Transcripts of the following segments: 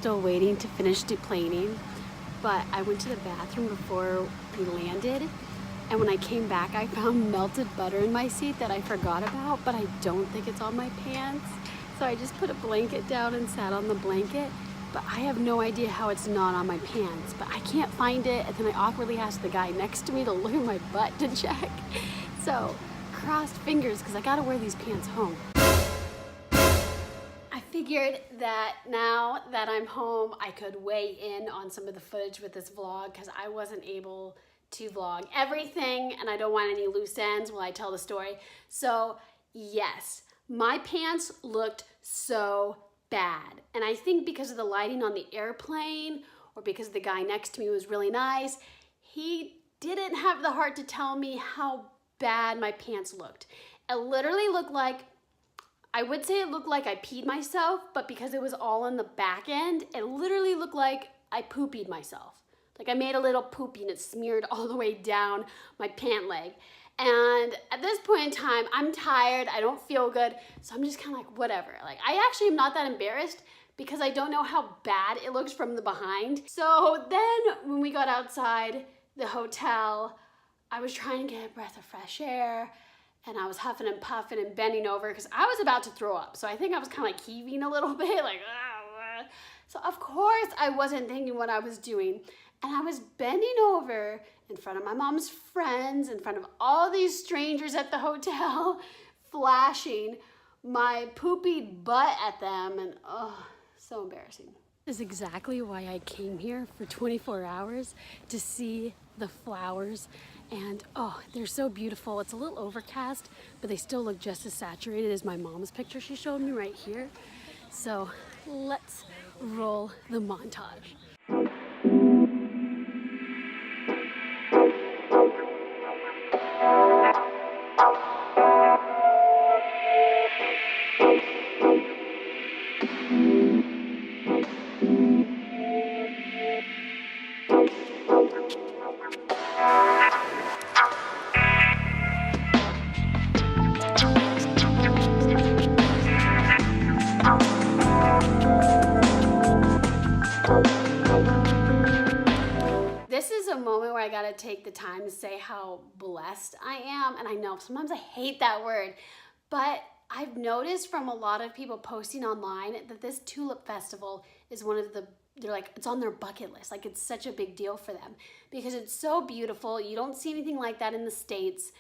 still waiting to finish deplaning, but I went to the bathroom before we landed, and when I came back I found melted butter in my seat that I forgot about, but I don't think it's on my pants. So I just put a blanket down and sat on the blanket, but I have no idea how it's not on my pants, but I can't find it, and then I awkwardly asked the guy next to me to look at my butt to check. So crossed fingers, because I gotta wear these pants home. I figured that now that I'm home, I could weigh in on some of the footage with this vlog, because I wasn't able to vlog everything, and I don't want any loose ends while I tell the story. So yes, my pants looked so bad, and I think because of the lighting on the airplane, or because the guy next to me was really nice, he didn't have the heart to tell me how bad my pants looked. It literally looked like, I would say it looked like I peed myself, but because it was all on the back end, it literally looked like I poopied myself. Like I made a little poopy and it smeared all the way down my pant leg. And at this point in time, I'm tired, I don't feel good, so I'm just kind of like, whatever. Like, I actually am not that embarrassed because I don't know how bad it looks from the behind. So then when we got outside the hotel, I was trying to get a breath of fresh air, and I was huffing and puffing and bending over because I was about to throw up. So I think I was kind of like heaving a little bit, like, ah. So of course I wasn't thinking what I was doing. And I was bending over in front of my mom's friends, in front of all these strangers at the hotel, flashing my poopy butt at them, and oh, so embarrassing. This is exactly why I came here for 24 hours to see the flowers, and oh, they're so beautiful. It's a little overcast, but they still look just as saturated as my mom's picture she showed me right here. So let's roll the montage. This is a moment where I gotta take the time to say how blessed I am. And I know sometimes I hate that word, but I've noticed from a lot of people posting online that this Tulip Festival is one of the, they're like, it's on their bucket list. Like, it's such a big deal for them because it's so beautiful. You don't see anything like that in the States.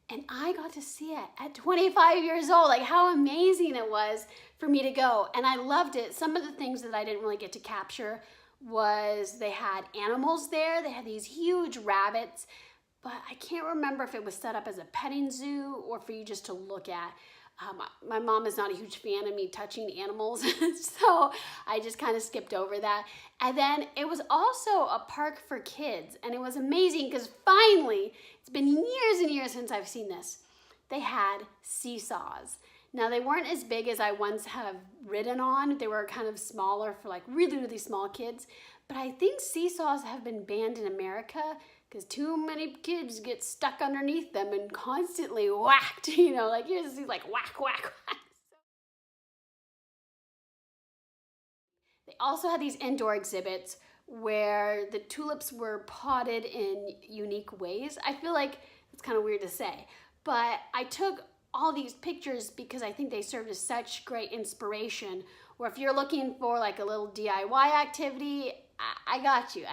And I got to see it at 25 years old. Like, how amazing it was for me to go. And I loved it. Some of the things that I didn't really get to capture was they had animals there. They had these huge rabbits, but I can't remember if it was set up as a petting zoo or for you just to look at. My mom is not a huge fan of me touching animals, so I just kind of skipped over that. And then it was also a park for kids, and it was amazing because finally, it's been years and years since I've seen this. They had seesaws. Now, they weren't as big as I once have ridden on. They were kind of smaller for like really, really small kids. But I think seesaws have been banned in America because too many kids get stuck underneath them and constantly whacked, you know, like you just see like whack, whack, whack. They also had these indoor exhibits where the tulips were potted in unique ways. I feel like it's kind of weird to say, but I took all these pictures because I think they served as such great inspiration, where if you're looking for like a little DIY activity, I got you.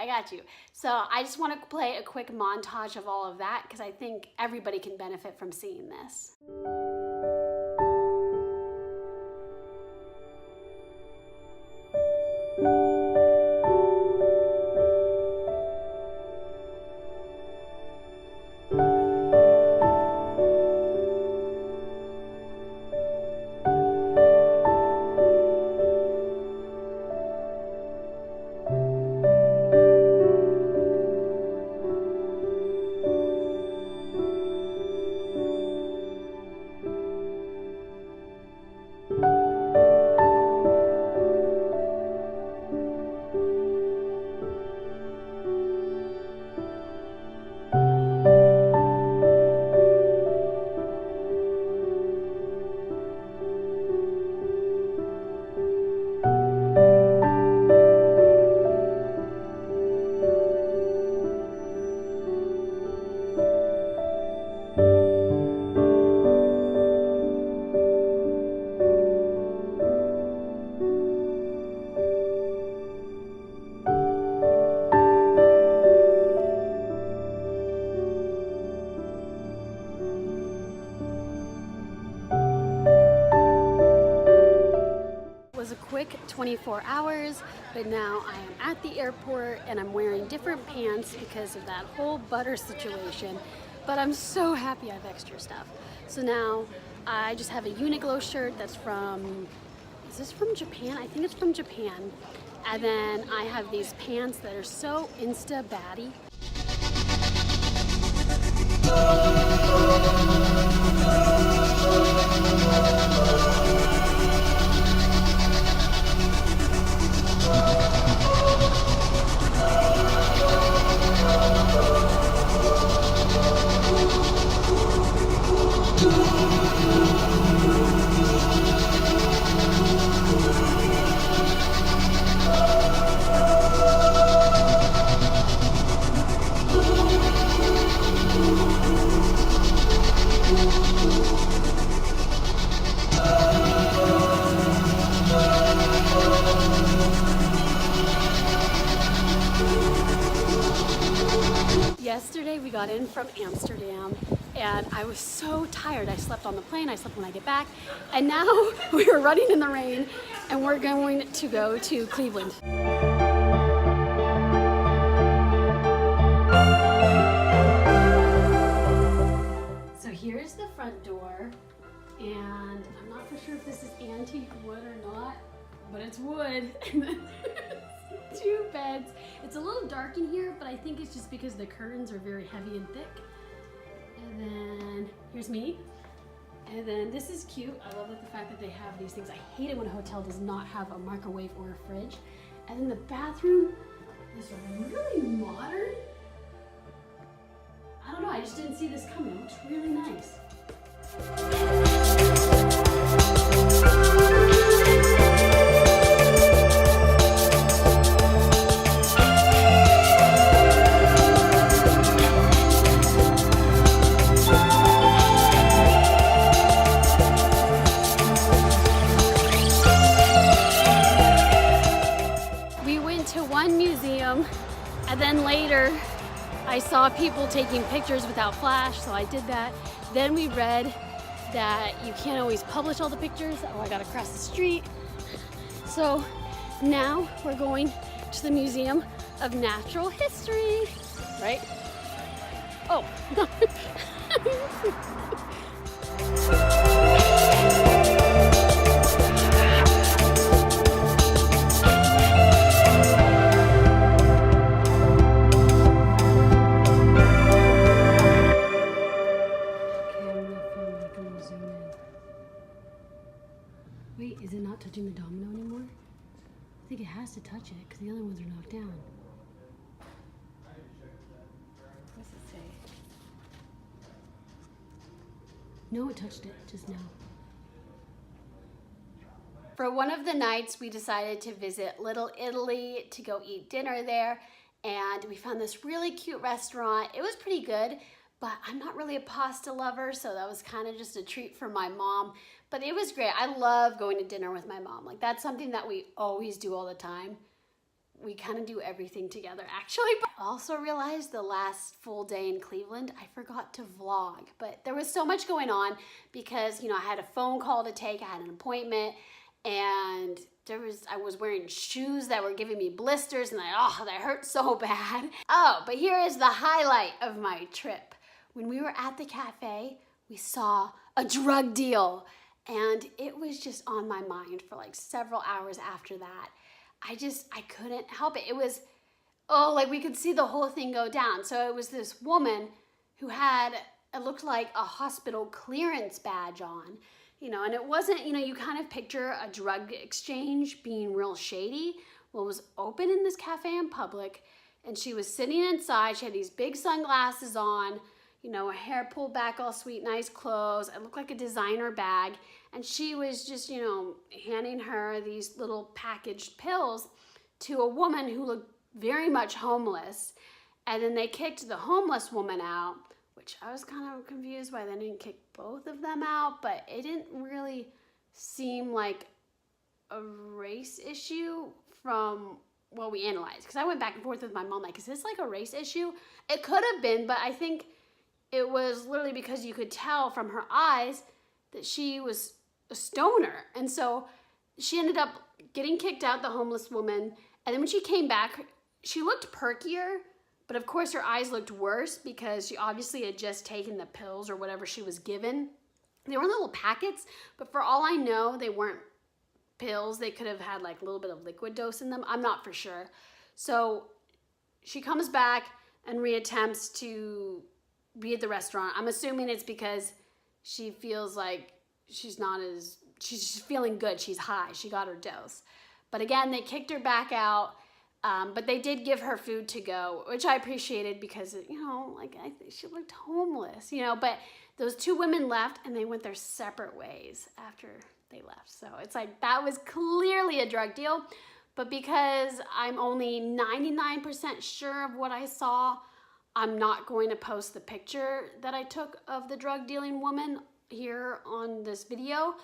So I just want to play a quick montage of all of that because I think everybody can benefit from seeing this. took 24 hours, but now I am at the airport and I'm wearing different pants because of that whole butter situation. But I'm so happy I have extra stuff. So now I just have a Uniqlo shirt that's from, is this from Japan? I think it's from Japan. And then I have these pants that are so insta-batty. Yesterday we got in from Amsterdam and I was so tired. I slept on the plane, I slept when I get back, and now we are running in the rain and we're going to go to Cleveland. So here's the front door, and I'm not for sure if this is antique wood or not, but it's wood. Two beds. It's a little dark in here, but I think it's just because the curtains are very heavy and thick. And then here's me. And then this is cute. I love the fact that they have these things. I hate it when a hotel does not have a microwave or a fridge. And then the bathroom is really modern. I don't know, I just didn't see this coming. It looks really nice. And then later, I saw people taking pictures without flash, so I did that. Then we read that you can't always publish all the pictures. Oh, I gotta cross the street. So now we're going to the Museum of Natural History, right? Oh, no. Wait, is it not touching the domino anymore? I think it has to touch it because the other ones are knocked down. What's it say? No, it touched it just now. For one of the nights, we decided to visit Little Italy to go eat dinner there. And we found this really cute restaurant. It was pretty good, but I'm not really a pasta lover, so that was kind of just a treat for my mom. But it was great. I love going to dinner with my mom. Like, that's something that we always do all the time. We kind of do everything together, actually. But I also realized the last full day in Cleveland, I forgot to vlog. But there was so much going on because, you know, I had a phone call to take, I had an appointment, and I was wearing shoes that were giving me blisters, and that hurt so bad. Oh, but here is the highlight of my trip. When we were at the cafe, we saw a drug deal. And it was just on my mind for like several hours after that. I couldn't help it. It was, like we could see the whole thing go down. So it was this woman who had, it looked like a hospital clearance badge on, you know, and it wasn't, you know, you kind of picture a drug exchange being real shady. Well, it was open in this cafe in public, and she was sitting inside. She had these big sunglasses on, you know, her hair pulled back, all sweet, nice clothes. It looked like a designer bag. And she was just, you know, handing her these little packaged pills to a woman who looked very much homeless. And then they kicked the homeless woman out, which I was kind of confused why they didn't kick both of them out, but it didn't really seem like a race issue from what we analyzed. Because I went back and forth with my mom, like, is this like a race issue? It could have been, but I think it was literally because you could tell from her eyes that she was a stoner. And so she ended up getting kicked out, the homeless woman. And then when she came back, she looked perkier, but of course her eyes looked worse because she obviously had just taken the pills or whatever she was given. They were in little packets, but for all I know, they weren't pills. They could have had like a little bit of liquid dose in them. I'm not for sure. So she comes back and reattempts to be at the restaurant. I'm assuming it's because she feels like she's feeling good. She's high. She got her dose. But again, they kicked her back out. But they did give her food to go, which I appreciated because, you know, like I think she looked homeless, you know, but those two women left and they went their separate ways after they left. So it's like, that was clearly a drug deal. But because I'm only 99% sure of what I saw, I'm not going to post the picture that I took of the drug dealing woman here on this video.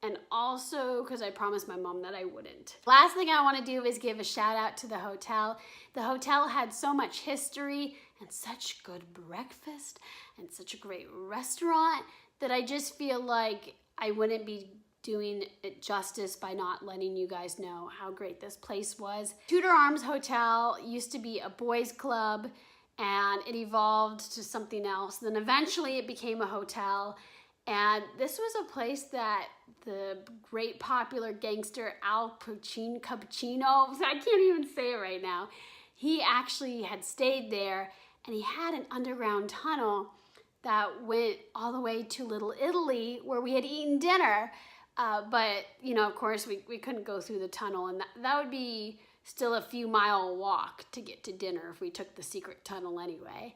And also because I promised my mom that I wouldn't. Last thing I want to do is give a shout out to the hotel. The hotel had so much history and such good breakfast and such a great restaurant that I just feel like I wouldn't be doing it justice by not letting you guys know how great this place was. Tudor Arms Hotel used to be a boys club and it evolved to something else. Then eventually it became a hotel. And this was a place that the great popular gangster Al Cappuccino, I can't even say it right now, he actually had stayed there and he had an underground tunnel that went all the way to Little Italy where we had eaten dinner. But, you know, of course, we couldn't go through the tunnel and that would be still a few mile walk to get to dinner if we took the secret tunnel anyway.